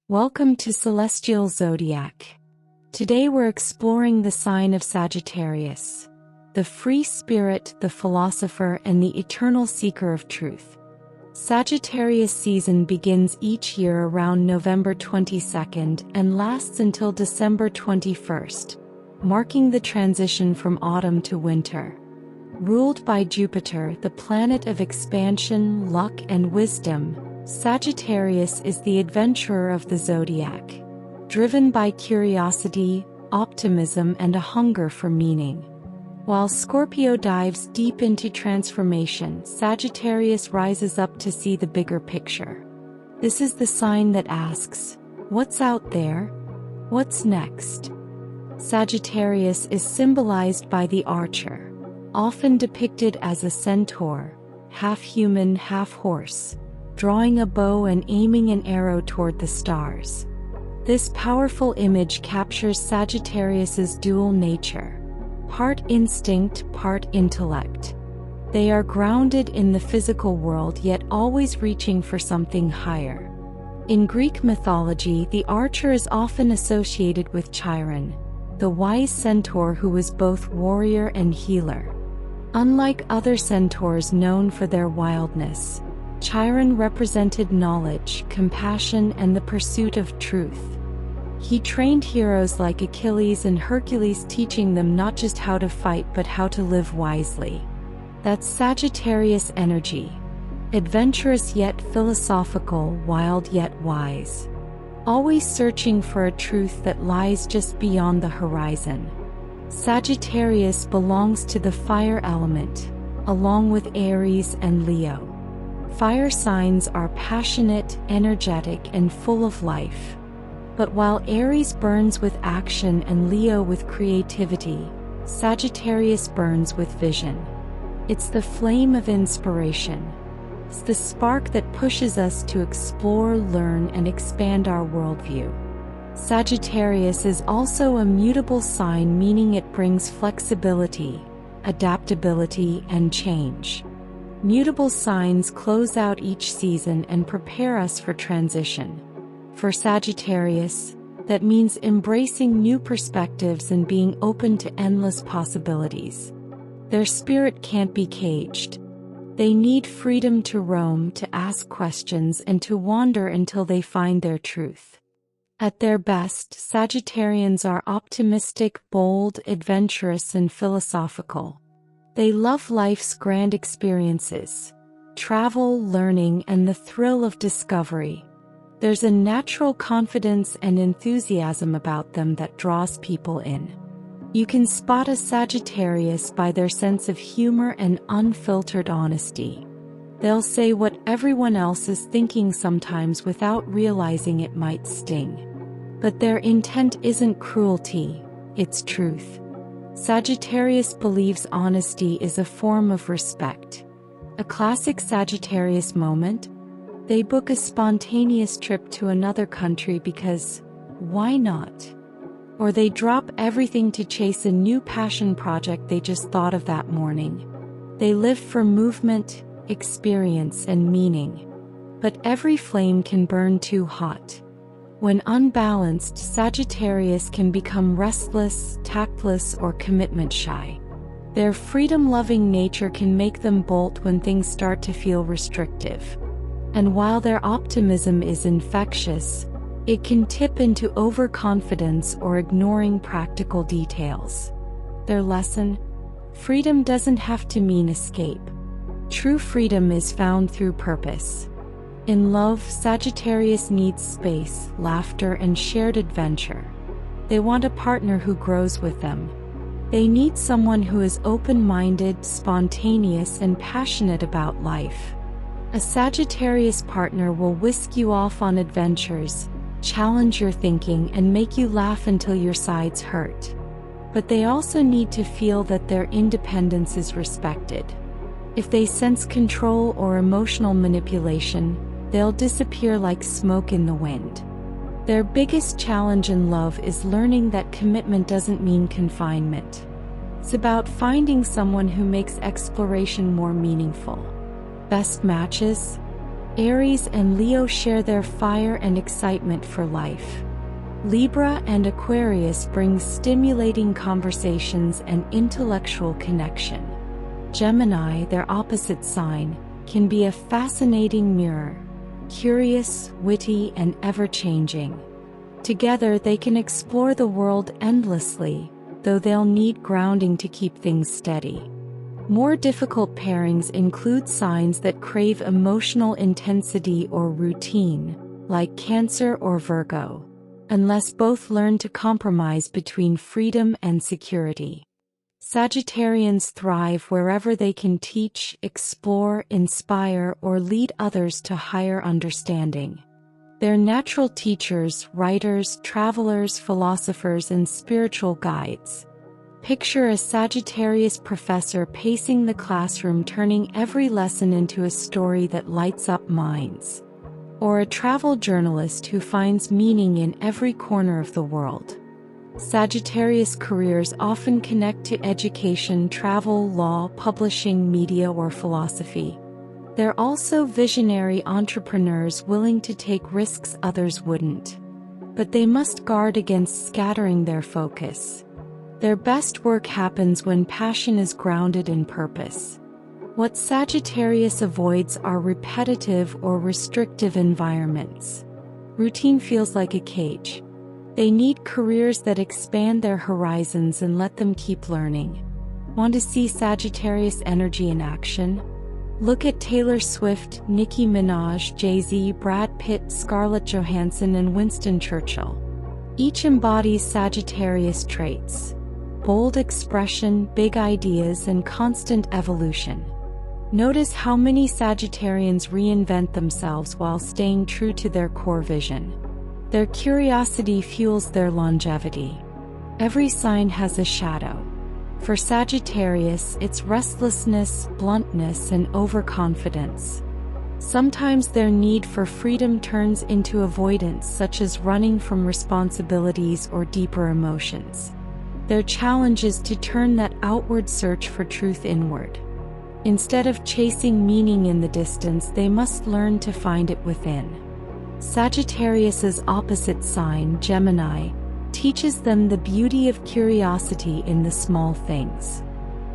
Welcome to Celestial Zodiac. Today we're exploring the sign of Sagittarius, the free spirit, the philosopher, and the eternal seeker of truth. Sagittarius season begins each year around November 22nd and lasts until December 21st, marking the transition from autumn to winter. Ruled by Jupiter, the planet of expansion, luck, and wisdom, Sagittarius is the adventurer of the zodiac, driven by curiosity, optimism, and a hunger for meaning. While Scorpio dives deep into transformation, Sagittarius rises up to see the bigger picture. This is the sign that asks, what's out there? What's next? Sagittarius is symbolized by the archer, often depicted as a centaur, half human, half horse, drawing a bow and aiming an arrow toward the stars. This powerful image captures Sagittarius's dual nature, part instinct, part intellect. They are grounded in the physical world yet always reaching for something higher. In Greek mythology, the archer is often associated with Chiron, the wise centaur who was both warrior and healer. Unlike other centaurs known for their wildness, Chiron represented knowledge, compassion, and the pursuit of truth. He trained heroes like Achilles and Hercules, teaching them not just how to fight but how to live wisely. That's Sagittarius energy. Adventurous yet philosophical, wild yet wise. Always searching for a truth that lies just beyond the horizon. Sagittarius belongs to the fire element, along with Aries and Leo. Fire signs are passionate, energetic, and full of life. But while Aries burns with action and Leo with creativity, Sagittarius burns with vision. It's the flame of inspiration. It's the spark that pushes us to explore, learn, and expand our worldview. Sagittarius is also a mutable sign, meaning it brings flexibility, adaptability, and change. Mutable signs close out each season and prepare us for transition. For Sagittarius, that means embracing new perspectives and being open to endless possibilities. Their spirit can't be caged. They need freedom to roam, to ask questions, and to wander until they find their truth. At their best, Sagittarians are optimistic, bold, adventurous, and philosophical. They love life's grand experiences, travel, learning, and the thrill of discovery. There's a natural confidence and enthusiasm about them that draws people in. You can spot a Sagittarius by their sense of humor and unfiltered honesty. They'll say what everyone else is thinking, sometimes without realizing it might sting. But their intent isn't cruelty, it's truth. Sagittarius believes honesty is a form of respect. A classic Sagittarius moment? They book a spontaneous trip to another country because, why not? Or they drop everything to chase a new passion project they just thought of that morning. They live for movement, experience, and meaning. But every flame can burn too hot. When unbalanced, Sagittarius can become restless, tactless, or commitment shy. Their freedom-loving nature can make them bolt when things start to feel restrictive. And while their optimism is infectious, it can tip into overconfidence or ignoring practical details. Their lesson? Freedom doesn't have to mean escape. True freedom is found through purpose. In love, Sagittarius needs space, laughter, and shared adventure. They want a partner who grows with them. They need someone who is open-minded, spontaneous, and passionate about life. A Sagittarius partner will whisk you off on adventures, challenge your thinking, and make you laugh until your sides hurt. But they also need to feel that their independence is respected. If they sense control or emotional manipulation, they'll disappear like smoke in the wind. Their biggest challenge in love is learning that commitment doesn't mean confinement. It's about finding someone who makes exploration more meaningful. Best matches? Aries and Leo share their fire and excitement for life. Libra and Aquarius bring stimulating conversations and intellectual connection. Gemini, their opposite sign, can be a fascinating mirror, curious, witty, and ever-changing. Together they can explore the world endlessly, though they'll need grounding to keep things steady. More difficult pairings include signs that crave emotional intensity or routine, like Cancer or Virgo, unless both learn to compromise between freedom and security. Sagittarians thrive wherever they can teach, explore, inspire, or lead others to higher understanding. They're natural teachers, writers, travelers, philosophers, and spiritual guides. Picture a Sagittarius professor pacing the classroom, turning every lesson into a story that lights up minds. Or a travel journalist who finds meaning in every corner of the world. Sagittarius careers often connect to education, travel, law, publishing, media, or philosophy. They're also visionary entrepreneurs willing to take risks others wouldn't. But they must guard against scattering their focus. Their best work happens when passion is grounded in purpose. What Sagittarius avoids are repetitive or restrictive environments. Routine feels like a cage. They need careers that expand their horizons and let them keep learning. Want to see Sagittarius energy in action? Look at Taylor Swift, Nicki Minaj, Jay-Z, Brad Pitt, Scarlett Johansson, and Winston Churchill. Each embodies Sagittarius traits: bold expression, big ideas, and constant evolution. Notice how many Sagittarians reinvent themselves while staying true to their core vision. Their curiosity fuels their longevity. Every sign has a shadow. For Sagittarius, it's restlessness, bluntness, and overconfidence. Sometimes their need for freedom turns into avoidance, such as running from responsibilities or deeper emotions. Their challenge is to turn that outward search for truth inward. Instead of chasing meaning in the distance, they must learn to find it within. Sagittarius's opposite sign, Gemini, teaches them the beauty of curiosity in the small things.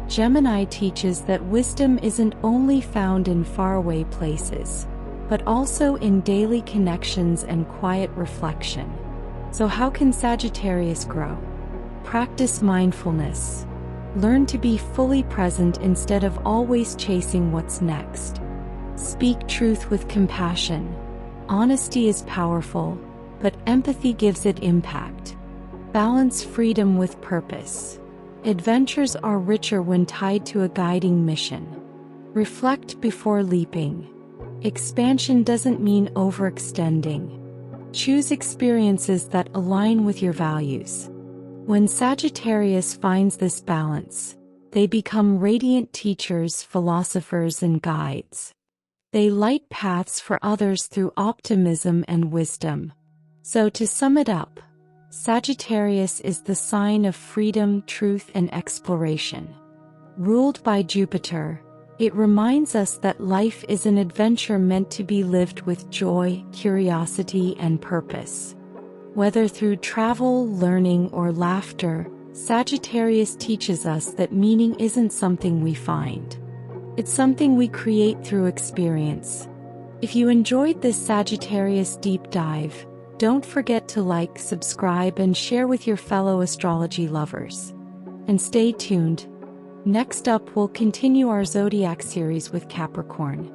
Gemini teaches that wisdom isn't only found in faraway places, but also in daily connections and quiet reflection. So how can Sagittarius grow? Practice mindfulness. Learn to be fully present instead of always chasing what's next. Speak truth with compassion. Honesty is powerful, but empathy gives it impact. Balance freedom with purpose. Adventures are richer when tied to a guiding mission. Reflect before leaping. Expansion doesn't mean overextending. Choose experiences that align with your values. When Sagittarius finds this balance, they become radiant teachers, philosophers, and guides. They light paths for others through optimism and wisdom. So to sum it up, Sagittarius is the sign of freedom, truth, and exploration. Ruled by Jupiter, it reminds us that life is an adventure meant to be lived with joy, curiosity, and purpose. Whether through travel, learning, or laughter, Sagittarius teaches us that meaning isn't something we find. It's something we create through experience. If you enjoyed this Sagittarius deep dive, don't forget to like, subscribe, and share with your fellow astrology lovers. And stay tuned. Next up, we'll continue our zodiac series with Capricorn.